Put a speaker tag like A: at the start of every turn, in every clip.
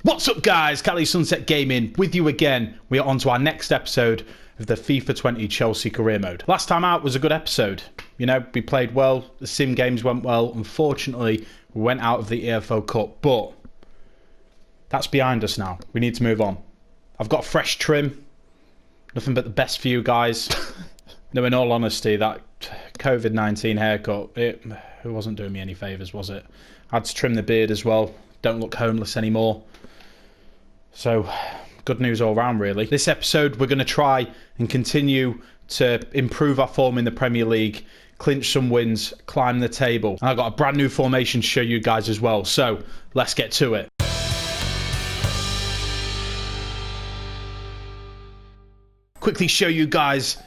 A: What's up guys, Cali Sunset Gaming with you again. We are on to our next episode of the FIFA 20 Chelsea career mode. Last time out was a good episode. You know, we played well, the sim games went well. Unfortunately, we went out of the EFL Cup, but that's behind us now. We need to move on. I've got fresh trim, nothing but the best for you guys. No, in all honesty, that COVID-19 haircut, it wasn't doing me any favours, was it? I had to trim the beard as well. Don't look homeless anymore. So, good news all round, really. This episode, we're going to try and continue to improve our form in the Premier League, clinch some wins, climb the table. And I've got a brand new formation to show you guys as well. So, let's get to it. Quickly show you guys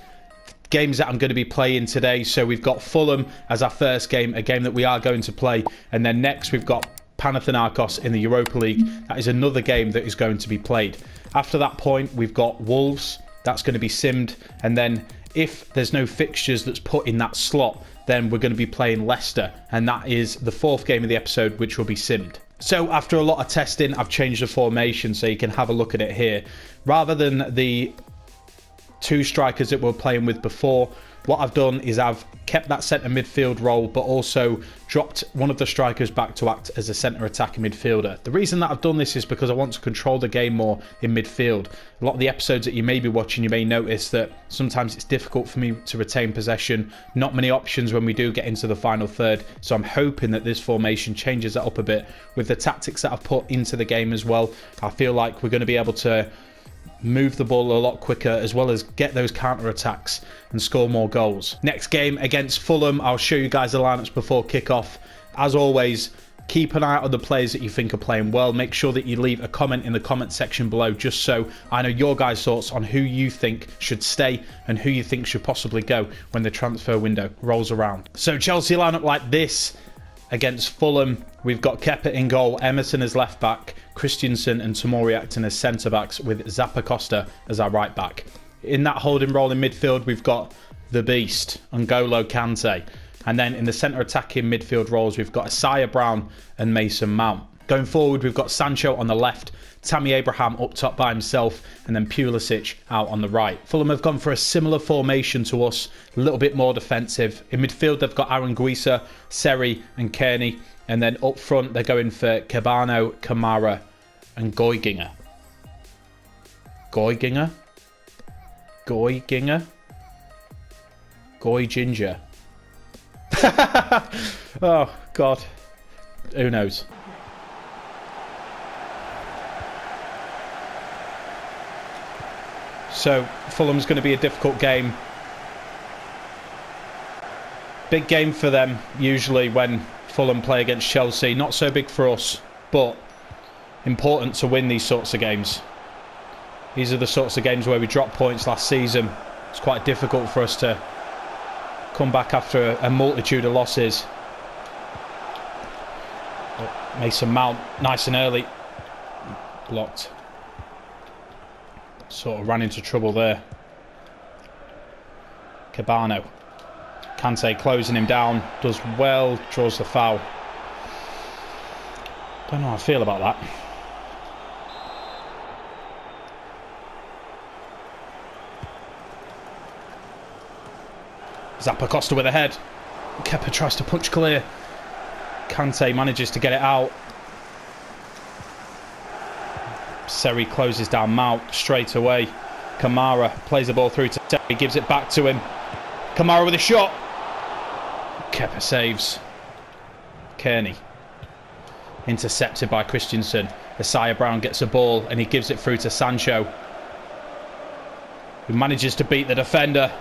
A: games that I'm going to be playing today. So, we've got Fulham as our first game, a game that we are going to play. And then next, we've got Panathinaikos in the Europa League. That is another game that is going to be played. After that point, we've got Wolves. That's going to be simmed. And then if there's no fixtures that's put in that slot, then we're going to be playing Leicester. And that is the fourth game of the episode, which will be simmed. So after a lot of testing, I've changed the formation so you can have a look at it here. Rather than the two strikers that we were playing with before, what I've done is I've kept that centre midfield role, but also dropped one of the strikers back to act as a centre attacking midfielder. The reason that I've done this is because I want to control the game more in midfield. A lot of the episodes that you may be watching, you may notice that sometimes it's difficult for me to retain possession. Not many options when we do get into the final third. So I'm hoping that this formation changes that up a bit. With the tactics that I've put into the game as well, I feel like we're going to be able to move the ball a lot quicker, as well as get those counter attacks and score more goals. Next game against Fulham, I'll show you guys the lineups before kickoff. As always, keep an eye out on the players that you think are playing well. Make sure that you leave a comment in the comment section below, just so I know your guys' thoughts on who you think should stay and who you think should possibly go when the transfer window rolls around. So Chelsea lineup like this against Fulham. We've got Kepa in goal, Emerson as left back, Christensen and Tomori acting as centre backs, with Zappacosta as our right back. In that holding role in midfield, we've got the beast, N'Golo Kante. And then in the centre attacking midfield roles, we've got Isaiah Brown and Mason Mount. Going forward, we've got Sancho on the left, Tammy Abraham up top by himself, and then Pulisic out on the right. Fulham have gone for a similar formation to us, a little bit more defensive. In midfield, they've got Aaron Guisa, Seri and Kearney. And then up front, they're going for Cabano, Kamara and Goiginger. Goiginger? Goiginger? Goiginger. Oh, God. Who knows? So, Fulham's going to be a difficult game. Big game for them, usually, when Fulham play against Chelsea. Not so big for us, but important to win these sorts of games. These are the sorts of games where we dropped points last season. It's quite difficult for us to come back after a multitude of losses. But Mason Mount, nice and early. Blocked. Sort of ran into trouble there. Cabano. Kante closing him down. Does well. Draws the foul. Don't know how I feel about that. Zappacosta with a head. Kepa tries to punch clear. Kante manages to get it out. Seri closes down Mount straight away. Kamara plays the ball through to Seri, gives it back to him. Kamara with a shot. Kepa saves. Kearney. Intercepted by Christensen. Isaiah Brown gets a ball and he gives it through to Sancho, who manages to beat the defender.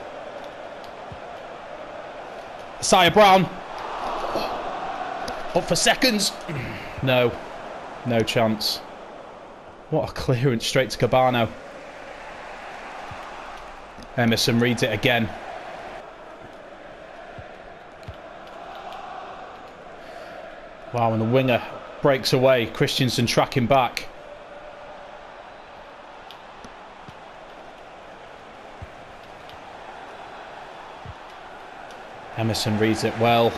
A: Isaiah Brown. Up for seconds. No. No chance. What a clearance straight to Cabano. Emerson reads it again. Wow, and the winger breaks away. Christensen tracking back. Emerson reads it well.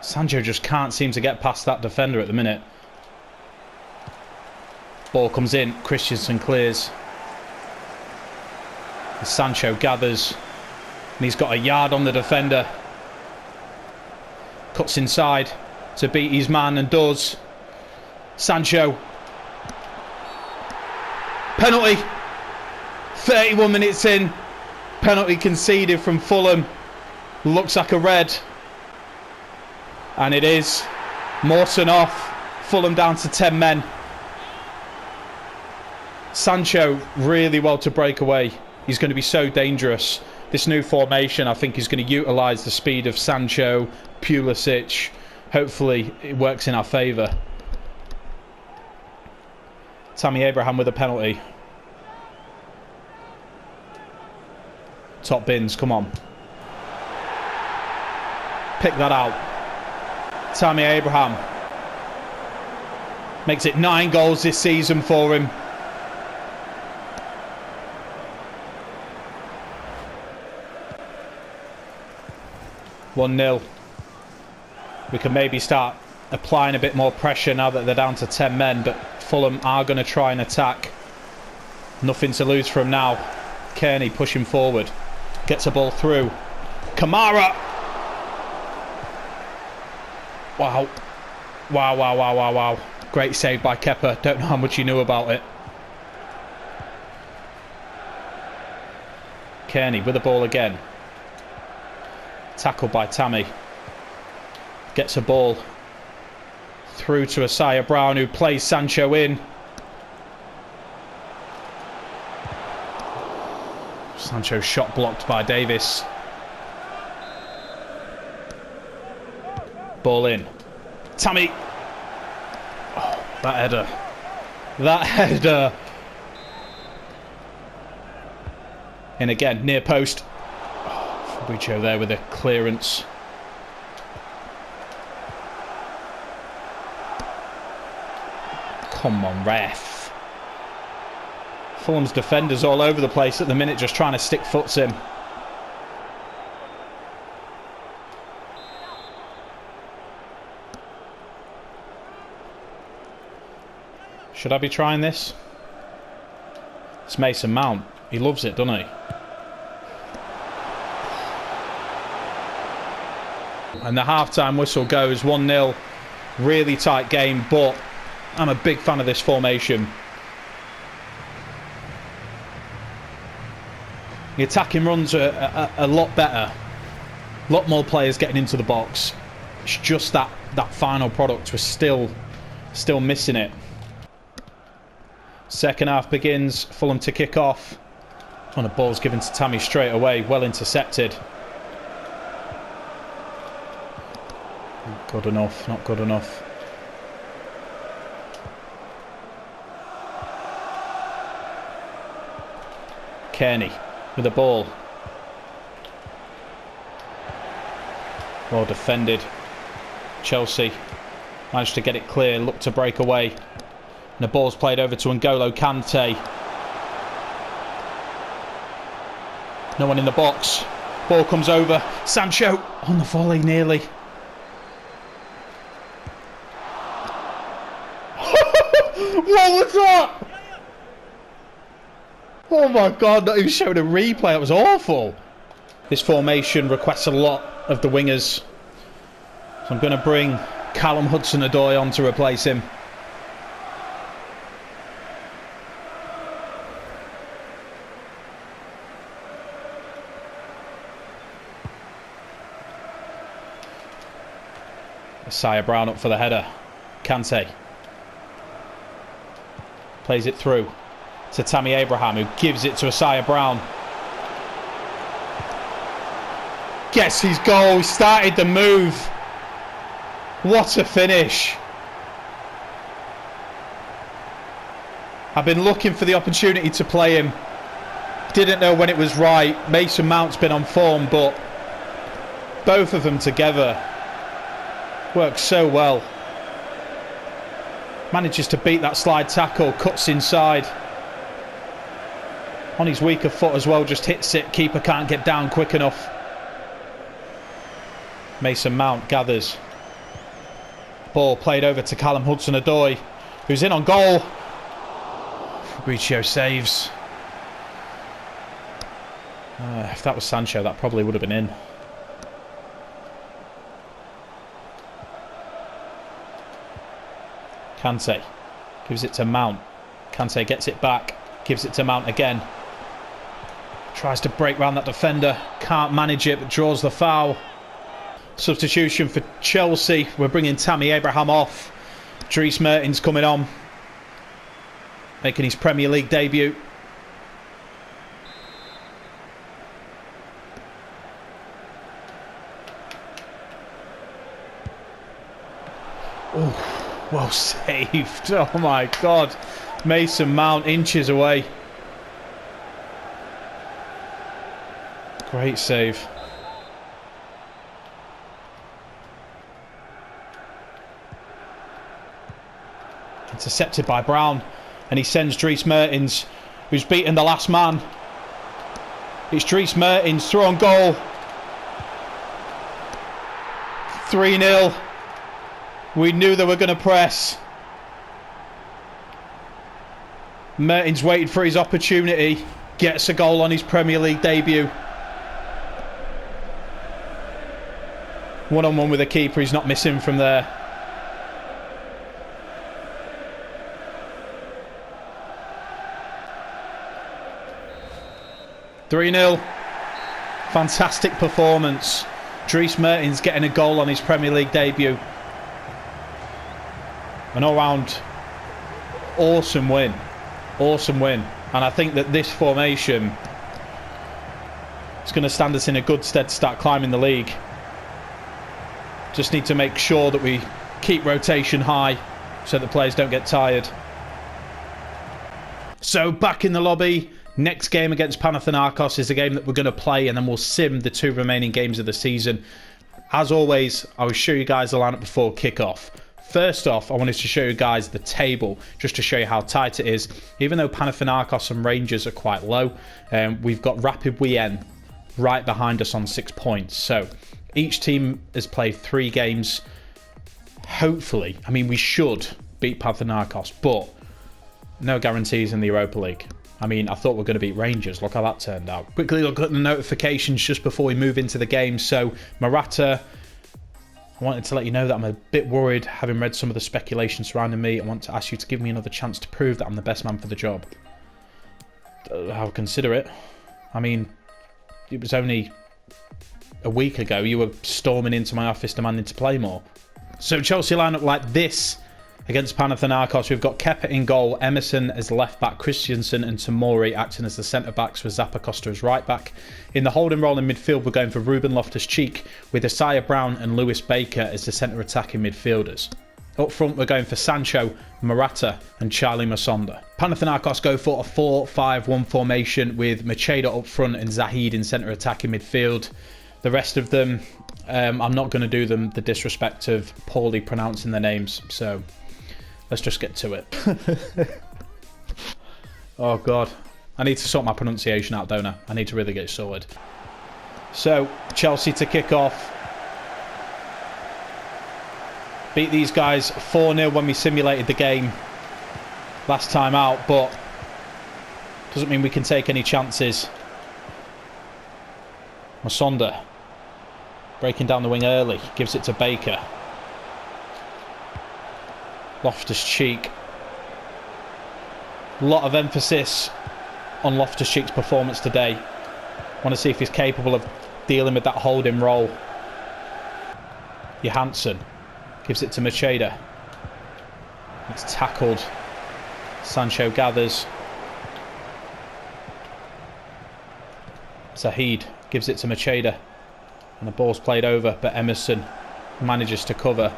A: Sancho just can't seem to get past that defender at the minute. Ball comes in. Christensen clears. And Sancho gathers. And he's got a yard on the defender. Cuts inside to beat his man and does. Sancho. Penalty. 31 minutes in. Penalty conceded from Fulham. Looks like a red. And it is. Morton off. Fulham down to 10 men. Sancho really well to break away. He's going to be so dangerous. This new formation, I think, is going to utilise the speed of Sancho, Pulisic. Hopefully it works in our favour. Tammy Abraham with a penalty. Top bins, come on. Pick that out. Tammy Abraham. Makes it 9 goals this season for him. (1-0). We can maybe start applying a bit more pressure now that they're down to 10 men, but Fulham are going to try and attack. Nothing to lose from now. Kearney pushing forward. Gets a ball through. Kamara! Wow. Wow, wow, wow, wow, wow. Great save by Kepa. Don't know how much he knew about it. Kearney with the ball again. Tackled by Tammy. Gets a ball through to Asaya Brown, who plays Sancho in. Sancho shot blocked by Davis. Ball in. Tammy. Oh, that header. That header. In again, near post. Fabrizio there with a clearance. Come on, ref. Fulham's defenders all over the place at the minute, just trying to stick foots in. Should I be trying this? It's Mason Mount. He loves it, doesn't he? And the half-time whistle goes 1-0. Really tight game, but I'm a big fan of this formation. The attacking runs are a lot better. A lot more players getting into the box. It's just that final product. We're still missing it. Second half begins. Fulham to kick off. And the ball's given to Tammy straight away. Well intercepted. Not good enough. Not good enough. Kearney with the ball. Well defended. Chelsea managed to get it clear. Look to break away. And the ball's played over to N'Golo Kante. No one in the box. Ball comes over. Sancho on the volley nearly. What was that? Oh my God, not even showed a replay. That was awful. This formation requests a lot of the wingers. So I'm going to bring Callum Hudson-Odoi on to replace him. Asaya Brown up for the header. Kante. Plays it through to Tammy Abraham, who gives it to Asaya Brown. Gets his goal. He started the move. What a finish. I've been looking for the opportunity to play him. Didn't know when it was right. Mason Mount's been on form, but both of them together work so well. Manages to beat that slide tackle, cuts inside. On his weaker foot as well, just hits it. Keeper can't get down quick enough. Mason Mount gathers. Ball played over to Callum Hudson-Odoi, who's in on goal. Fabrizio saves. If that was Sancho, that probably would have been in. Kante gives it to Mount. Kante gets it back, gives it to Mount again. Tries to break round that defender, can't manage it, but draws the foul. Substitution for Chelsea. We're bringing Tammy Abraham off. Dries Mertens coming on, making his Premier League debut. Oh, well saved. Oh my God. Mason Mount inches away. Great save. Intercepted by Brown, and he sends Dries Mertens, who's beaten the last man. It's Dries Mertens, through on goal. 3-0. We knew they were going to press. Mertens waited for his opportunity, gets a goal on his Premier League debut. One-on-one with the keeper, he's not missing from there. (3-0). Fantastic performance. Dries Mertens getting a goal on his Premier League debut. An all-round awesome win. Awesome win. And I think that this formation is going to stand us in a good stead to start climbing the league. Just need to make sure that we keep rotation high so that players don't get tired. So back in the lobby. Next game against Panathinaikos is a game that we're going to play, and then we'll sim the 2 remaining games of the season. As always, I will show you guys the lineup before kick-off. First off, I wanted to show you guys the table, just to show you how tight it is. Even though Panathinaikos and Rangers are quite low, we've got Rapid Wien right behind us on 6 points. So each team has played 3 games. Hopefully, I mean, we should beat Panathinaikos, but no guarantees in the Europa League. I mean, I thought we were going to beat Rangers. Look how that turned out. Quickly look at the notifications just before we move into the game. So, Morata, I wanted to let you know that I'm a bit worried, having read some of the speculation surrounding me. I want to ask you to give me another chance to prove that I'm the best man for the job. I'll consider it. I mean, it was only a week ago you were storming into my office demanding to play more. So, Chelsea lineup like this. Against Panathinaikos, we've got Kepa in goal, Emerson as left back, Christensen and Tomori acting as the centre backs with Zappa Costa as right back. In the holding role in midfield, we're going for Ruben Loftus-Cheek with Isaiah Brown and Lewis Baker as the centre attacking midfielders. Up front, we're going for Sancho, Morata and Charlie Masonda. Panathinaikos go for a 4-5-1 formation with Macheda up front and Zahid in centre attacking midfield. The rest of them, I'm not going to do them the disrespect of poorly pronouncing their names, so let's just get to it. Oh God, I need to sort my pronunciation out, don't I? I need to really get it sorted. So, Chelsea to kick off. Beat these guys 4-0 when we simulated the game last time out, but doesn't mean we can take any chances. Masonda breaking down the wing early, gives it to Baker. Loftus-Cheek. A lot of emphasis on Loftus-Cheek's performance today. Want to see if he's capable of dealing with that holding role. Johansson gives it to Macheda. It's tackled. Sancho gathers. Zahid gives it to Macheda. And the ball's played over, but Emerson manages to cover.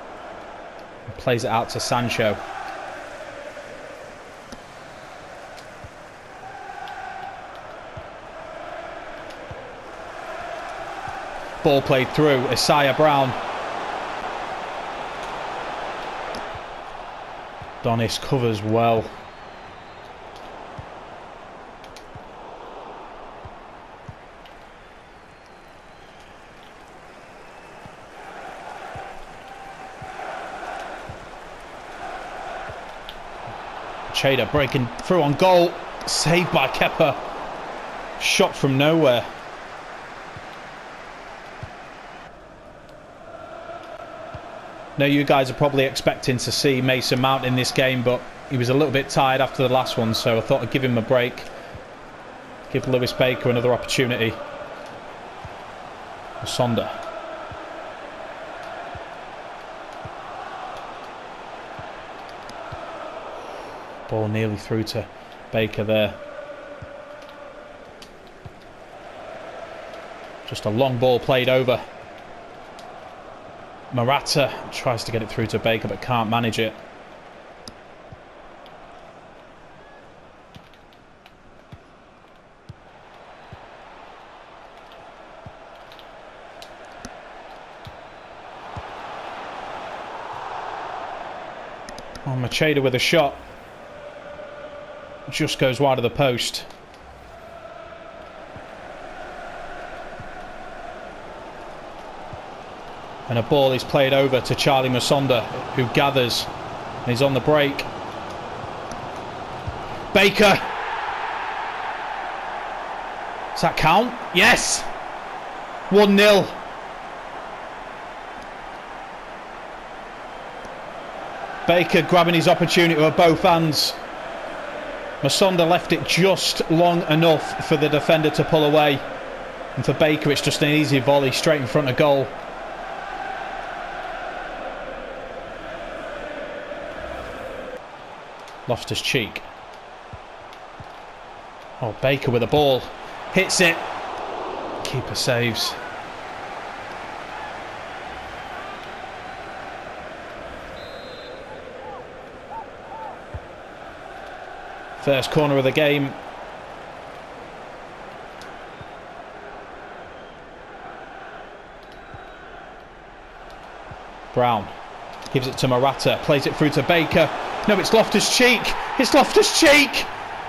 A: And plays it out to Sancho. Ball played through. Isaiah Brown. Donis covers well. Cheda breaking through on goal. Saved by Kepa. Shot from nowhere. Now you guys are probably expecting to see Mason Mount in this game, but he was a little bit tired after the last one, so I thought I'd give him a break. Give Lewis Baker another opportunity. Sonda. Ball nearly through to Baker there. Just a long ball played over. Morata tries to get it through to Baker but can't manage it. Oh, Macheda with a shot. Just goes wide of the post. And a ball is played over to Charlie Musonda, who gathers. And he's on the break. Baker. Does that count? Yes! 1-0. Baker grabbing his opportunity with both hands. Musonda left it just long enough for the defender to pull away. And for Baker, it's just an easy volley straight in front of goal. Loftus-Cheek. Oh, Baker with a ball. Hits it. Keeper saves. First corner of the game. Brown gives it to Morata. Plays it through to Baker. No, it's Loftus-Cheek. It's Loftus-Cheek.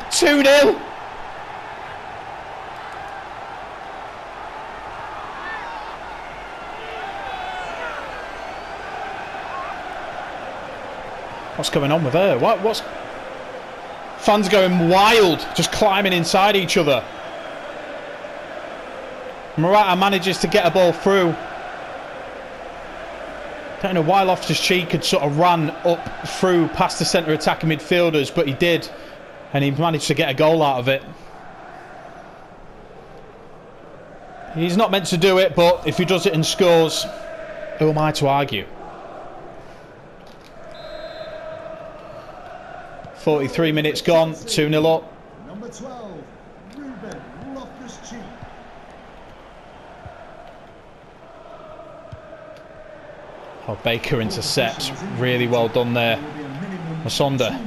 A: 2-0. What's going on with her? What's... Fans going wild, just climbing inside each other. Morata manages to get a ball through. Don't know why Loftus-Cheek had sort of ran up through past the centre attacking midfielders, but he did, and he managed to get a goal out of it. He's not meant to do it, but if he does it and scores, who am I to argue? 43 minutes gone, 2-0 up.
B: Number 12, Ruben Loftus-Cheek.
A: Oh, Baker intercepts. Really well done there. Musonda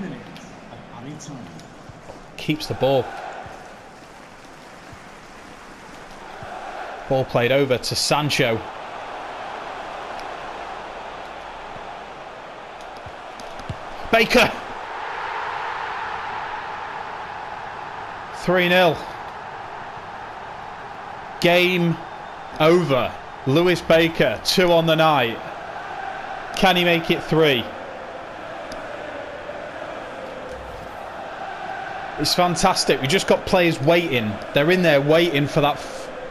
A: keeps the ball. Ball played over to Sancho. Baker. 3-0. Game over. Lewis Baker, 2 on the night. Can he make it 3? It's fantastic. We just got players waiting. They're in there waiting for that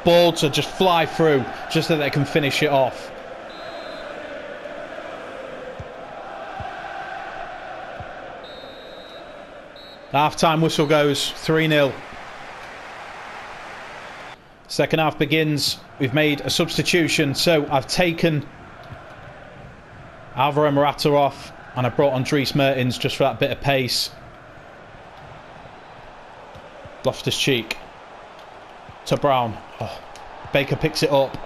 A: ball to just fly through, just so they can finish it off. Half-time whistle goes, 3-0. Second half begins. We've made a substitution, so I've taken Alvaro Morata off and I brought on Dries Mertens just for that bit of pace. Loftus-Cheek to Brown. Oh, Baker picks it up.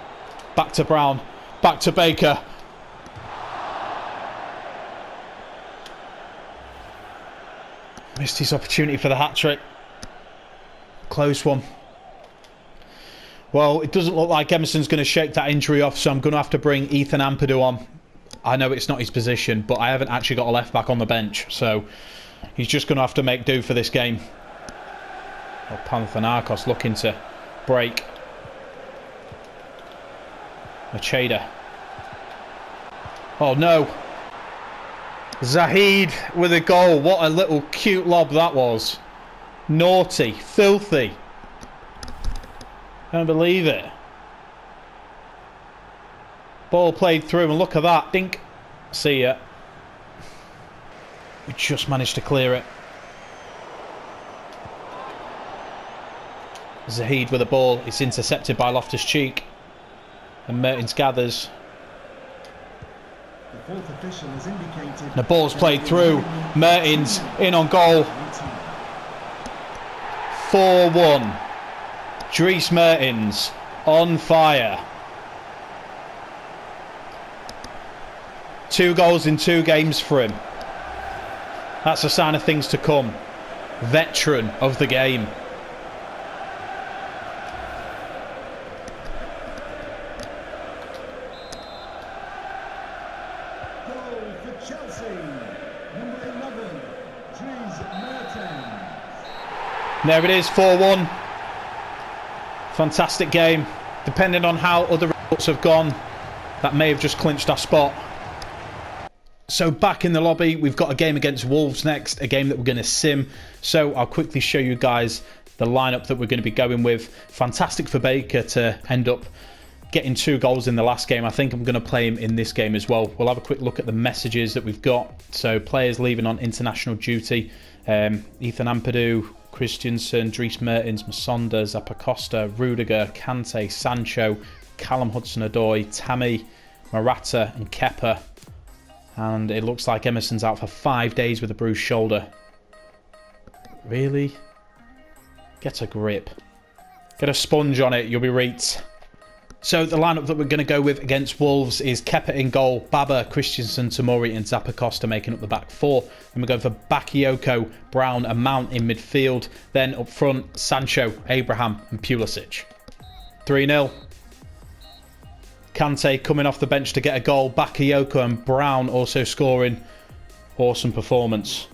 A: Back to Brown. Back to Baker. Missed his opportunity for the hat-trick. Close one. Well, it doesn't look like Emerson's going to shake that injury off, so I'm going to have to bring Ethan Ampadu on. I know it's not his position, but I haven't actually got a left-back on the bench, so he's just going to have to make do for this game. Oh, Panathinaikos looking to break. Macheda. Oh, no. Zahid with a goal. What a little cute lob that was. Naughty. Filthy. Can't believe it. Ball played through and look at that. Dink. See ya. We just managed to clear it. Zahid with the ball. It's intercepted by Loftus-Cheek. And Mertens gathers.
B: The fourth official has indicated
A: The ball's played through. Mertens in on goal. 4-1. Dries Mertens on fire. 2 goals in 2 games for him. That's a sign of things to come. Veteran of the game.
B: goal for Chelsea. Number 11, Dries Mertens.
A: There it is, 4-1. Fantastic game. Depending on how other results have gone, that may have just clinched our spot. So back in the lobby, we've got a game against Wolves next, a game that we're going to sim. So I'll quickly show you guys the lineup that we're going to be going with. Fantastic for Baker to end up getting 2 goals in the last game. I think I'm going to play him in this game as well. We'll have a quick look at the messages that we've got. So players leaving on international duty. Ethan Ampadu, Christensen, Dries Mertens, Masonda, Zappacosta, Rudiger, Kante, Sancho, Callum Hudson-Odoi, Tammy, Morata and Kepa. And it looks like Emerson's out for 5 days with a bruised shoulder. Really? Get a grip. Get a sponge on it, you'll be right. So the lineup that we're going to go with against Wolves is Kepa in goal, Baba, Christensen, Tomori and Zappacosta making up the back 4. Then we're going for Bakayoko, Brown and Mount in midfield. Then up front, Sancho, Abraham and Pulisic. 3-0. Kante coming off the bench to get a goal. Bakayoko and Brown also scoring. Awesome performance.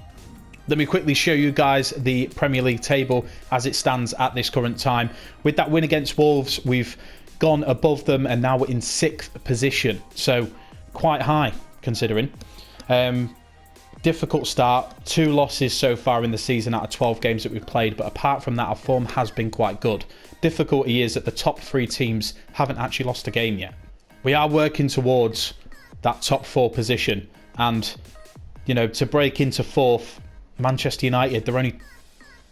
A: Let me quickly show you guys the Premier League table as it stands at this current time. With that win against Wolves, we've gone above them and now we're in 6th position. So quite high considering. Difficult start. 2 losses so far in the season out of 12 games that we've played. But apart from that, our form has been quite good. Difficulty is that the top 3 teams haven't actually lost a game yet. We are working towards that top 4 position. And, you know, to break into 4th, Manchester United, they're only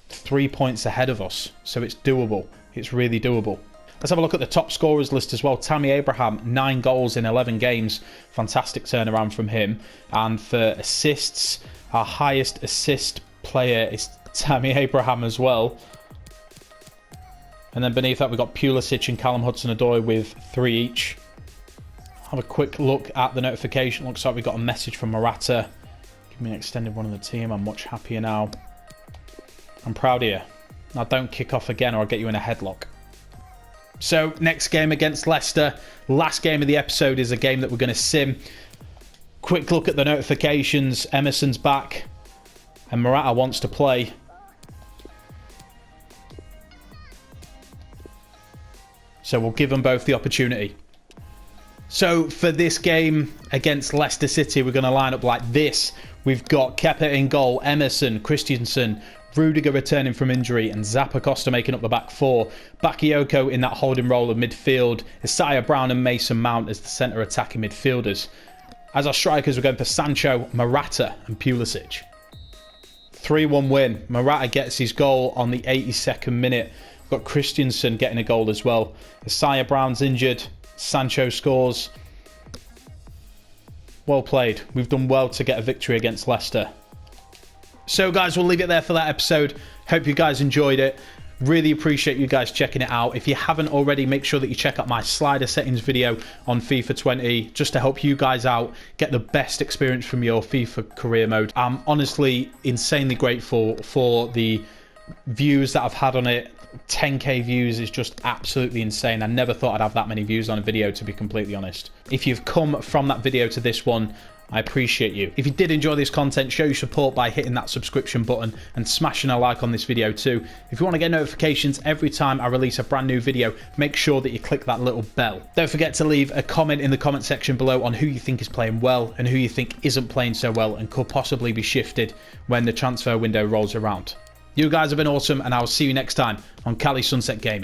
A: 3 points ahead of us. So it's doable. It's really doable. Let's have a look at the top scorers list as well. Tammy Abraham, 9 goals in 11 games. Fantastic turnaround from him. And for assists, our highest assist player is Tammy Abraham as well. And then beneath that, we've got Pulisic and Callum Hudson-Odoi with 3 each. Have a quick look at the notification. Looks like we got a message from Morata. Give me an extended one of the team. I'm much happier now. I'm proud of you. Now don't kick off again or I'll get you in a headlock. So next game against Leicester. Last game of the episode is a game that we're going to sim. Quick look at the notifications. Emerson's back. And Morata wants to play. So we'll give them both the opportunity. So for this game against Leicester City, we're going to line up like this. We've got Kepa in goal, Emerson, Christensen, Rudiger returning from injury, and Zappacosta making up the back 4. Bakayoko in that holding role of midfield. Isaiah Brown and Mason Mount as the centre attacking midfielders. As our strikers, we're going for Sancho, Morata and Pulisic. 3-1 win. Morata gets his goal on the 82nd minute. We've got Christensen getting a goal as well. Isaiah Brown's injured. Sancho scores. Well played. We've done well to get a victory against Leicester. So guys, we'll leave it there for that episode. Hope you guys enjoyed it. Really appreciate you guys checking it out. If you haven't already, make sure that you check out my slider settings video on FIFA 20 just to help you guys out, get the best experience from your FIFA career mode. I'm honestly insanely grateful for the views that I've had on it. 10k views is just absolutely insane. I never thought I'd have that many views on a video, to be completely honest. If you've come from that video to this one, I appreciate you. If you did enjoy this content, show your support by hitting that subscription button and smashing a like on this video too. If you want to get notifications every time I release a brand new video, make sure that you click that little bell. Don't forget to leave a comment in the comment section below on who you think is playing well and who you think isn't playing so well and could possibly be shifted when the transfer window rolls around. You guys have been awesome, and I'll see you next time on Cali Sunset Gaming.